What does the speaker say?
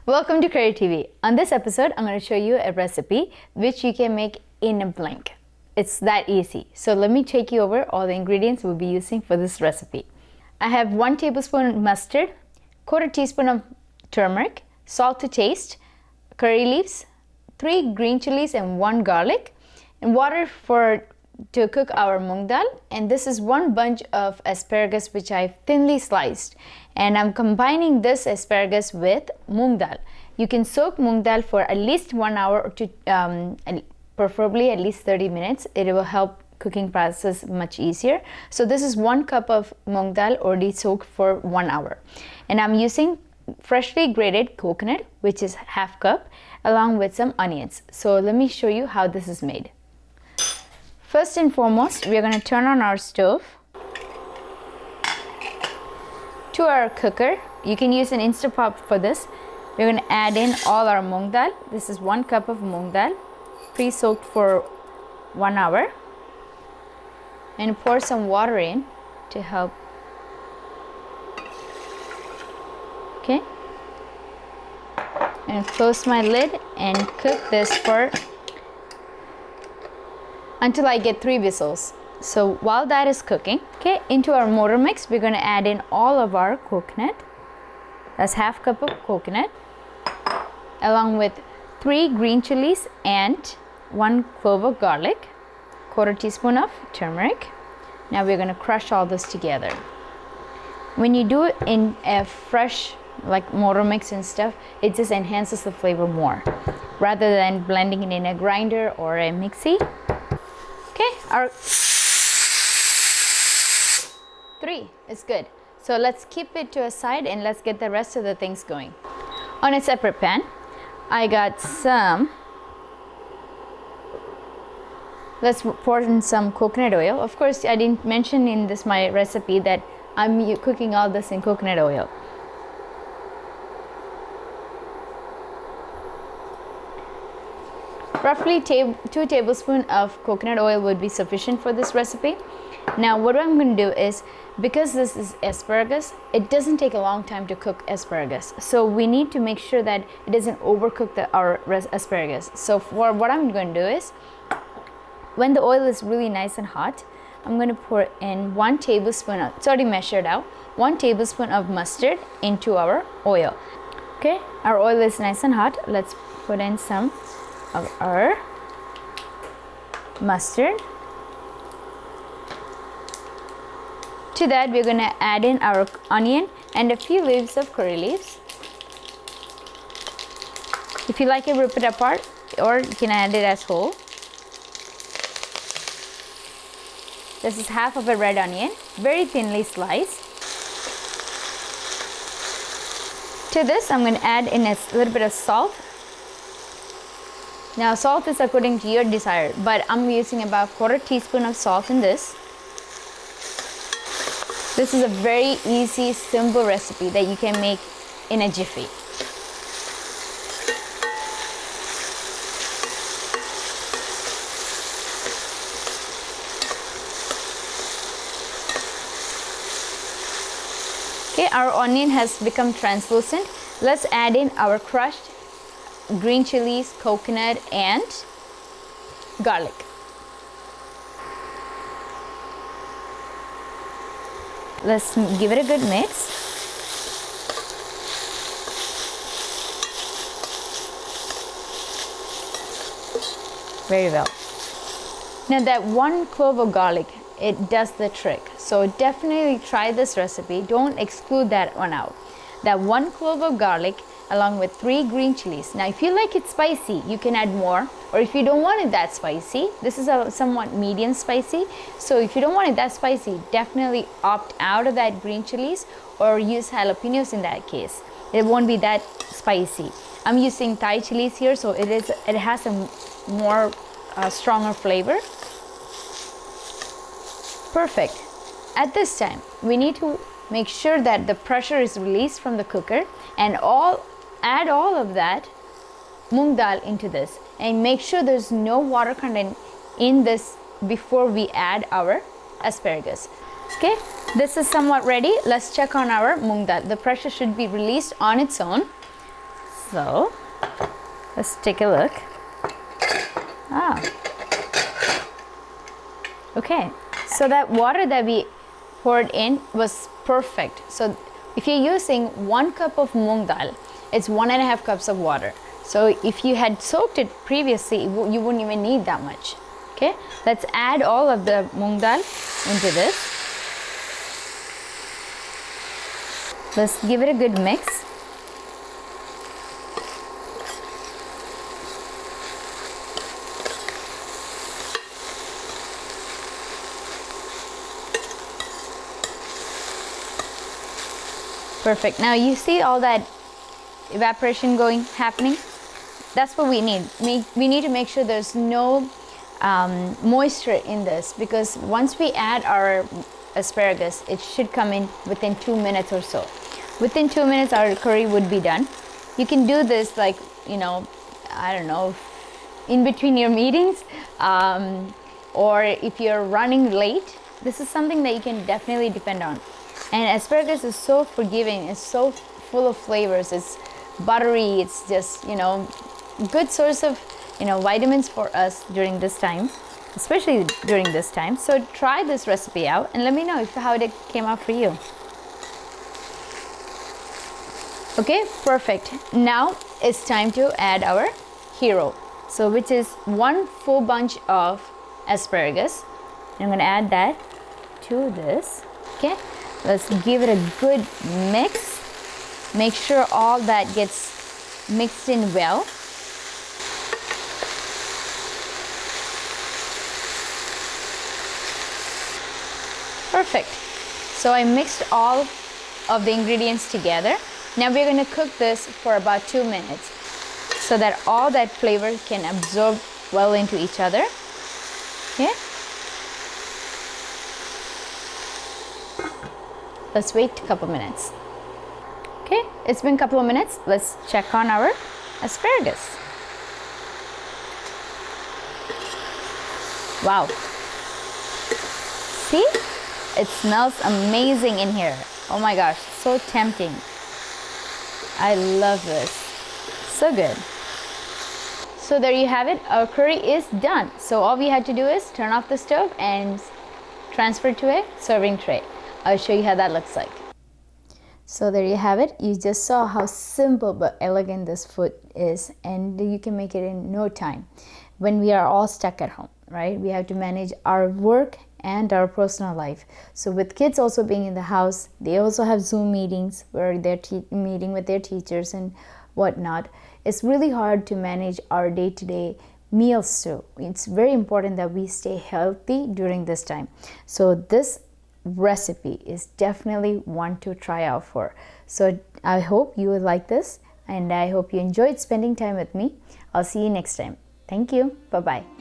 Welcome to Career TV. On this episode, I'm going to show you a recipe which you can make in a blink. It's that easy. So let me take you over all the ingredients we'll be using for this recipe. I have 1 tablespoon mustard, 1/4 teaspoon of turmeric, salt to taste, curry leaves, 3 green chilies and 1 garlic, and water to cook our moong dal. And this is 1 bunch of asparagus which I've thinly sliced, and I'm combining this asparagus with moong dal. You can soak moong dal for at least 1 hour or two, preferably at least 30 minutes. It will help cooking process much easier. So this is 1 cup of moong dal already soaked for 1 hour, and I'm using freshly grated coconut, which is 1/2 cup, along with some onions. So let me show you how this is made. First and foremost, we are going to turn on our stove. To our cooker, you can use an Instapot for this. We're going to add in all our moong dal. This is 1 cup of moong dal, pre-soaked for 1 hour. And pour some water in to help. Okay. And close my lid and cook this until I get 3 whistles. So while that is cooking, okay, into our mortar mix, we're going to add in all of our coconut. That's 1/2 cup of coconut, along with 3 green chilies and 1 clove of garlic, 1/4 teaspoon of turmeric. Now we're going to crush all this together. When you do it in a fresh like mortar mix and stuff, it just enhances the flavor more rather than blending it in a grinder or a mixie. Okay, our 3 is good. So let's keep it to a side and let's get the rest of the things going. On a separate pan, I got let's pour in some coconut oil. Of course, I didn't mention in my recipe that I'm cooking all this in coconut oil. Roughly 2 tablespoons of coconut oil would be sufficient for this recipe. Now what I'm going to do is, because this is asparagus, it doesn't take a long time to cook asparagus. So we need to make sure that it doesn't overcook our asparagus. So what I'm going to do is, when the oil is really nice and hot, I'm going to pour in 1 tablespoon, it's already measured out, 1 tablespoon of mustard into our oil. Okay, our oil is nice and hot. Let's put in some of our mustard. To that, we're going to add in our onion and a few leaves of curry leaves. If you like it, rip it apart, or you can add it as whole. This is 1/2 of a red onion, very thinly sliced. To this, I'm going to add in a little bit of salt. Now salt is according to your desire, but I'm using about 1/4 teaspoon of salt in this. This is a very easy, simple recipe that you can make in a jiffy. Okay, our onion has become translucent. Let's add in our crushed green chilies, coconut, and garlic. Let's give it a good mix. Very well. Now that 1 clove of garlic, it does the trick. So definitely try this recipe. Don't exclude that one out. That 1 clove of garlic, along with 3 green chilies. Now if you like it spicy, you can add more, or if you don't want it that spicy, this is a somewhat medium spicy, so if you don't want it that spicy, definitely opt out of that green chilies or use jalapenos in that case. It won't be that spicy. I'm using Thai chilies here, so it has a more stronger flavor. Perfect. At this time, we need to make sure that the pressure is released from the cooker, and add all of that moong dal into this, and make sure there's no water content in this before we add our asparagus. Okay, this is somewhat ready. Let's check on our moong dal. The pressure should be released on its own. So let's take a look. Ah, okay, so that water that we poured in was perfect. So if you're using 1 cup of moong dal, it's 1.5 cups of water. So if you had soaked it previously, you wouldn't even need that much. Okay, let's add all of the moong dal into this. Let's give it a good mix. Perfect. Now you see all that evaporation happening? That's what we need. We need to make sure there's no moisture in this, because once we add our asparagus, it should come in within 2 minutes or so. Within 2 minutes, our curry would be done. You can do this, like, I don't know, in between your meetings, or if you're running late. This is something that you can definitely depend on. And asparagus is so forgiving. It's so full of flavors. It's buttery. It's just, good source of, vitamins for us during this time, especially during this time. So try this recipe out and let me know how it came out for you. Okay, perfect. Now it's time to add our hero. So which is 1 full bunch of asparagus. I'm going to add that to this. Okay. Let's give it a good mix. Make sure all that gets mixed in well. Perfect. So I mixed all of the ingredients together. Now we're going to cook this for about 2 minutes so that all that flavor can absorb well into each other. Okay. Let's wait a couple minutes. Okay, it's been a couple of minutes. Let's check on our asparagus. Wow. See? It smells amazing in here. Oh my gosh, so tempting. I love this. So good. So there you have it. Our curry is done. So all we had to do is turn off the stove and transfer to a serving tray. I'll show you how that looks like. So there you have it. You just saw how simple but elegant this food is, and you can make it in no time when we are all stuck at home, right? We have to manage our work and our personal life. So with kids also being in the house, they also have Zoom meetings where they're meeting with their teachers and whatnot. It's really hard to manage our day-to-day meals too. It's very important that we stay healthy during this time. So this recipe is definitely one to try out for. So I hope you will like this, and I hope you enjoyed spending time with me. I'll see you next time. Thank you. Bye-bye.